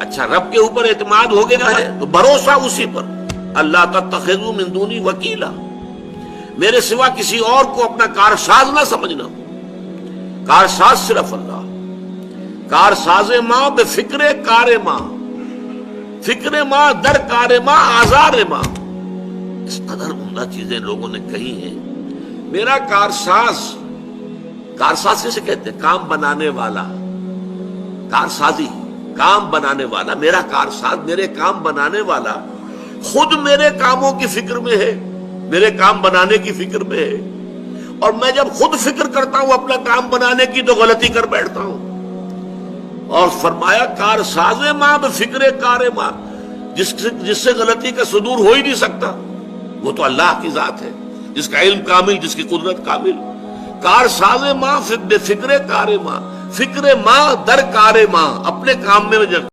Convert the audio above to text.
اچھا رب کے اوپر اعتماد ہو گیا ہے تو بھروسہ اسی پر، اللہ تتخذوا من دونی وکیلا، میرے سوا کسی اور کو اپنا کارساز نہ سمجھنا، کارساز صرف اللہ، کارساز ماں بے فکر کار ماں، فکر ماں در کار ماں آزار ماں، اس قدر عمدہ چیزیں لوگوں نے کہی ہیں۔ میرا کارساز، کارساز کسے کہتے ہیں؟ کام بنانے والا، کارسازی، کام بنانے والا، میرا کارساز، میرے کام بنانے والا خود میرے کاموں کی فکر میں ہے، میرے کام بنانے کی فکر میں ہے، اور میں جب خود فکر کرتا ہوں اپنا کام بنانے کی تو غلطی کر بیٹھتا ہوں۔ اور فرمایا کارساز ماں بفکر کار ماں، جس سے غلطی کا صدور ہو ہی نہیں سکتا، وہ تو اللہ کی ذات ہے، جس کا علم کامل، جس کی قدرت کامل۔ کارساز ماں بفکر کار ماں، فکر ماں در کار ماں، اپنے کام میں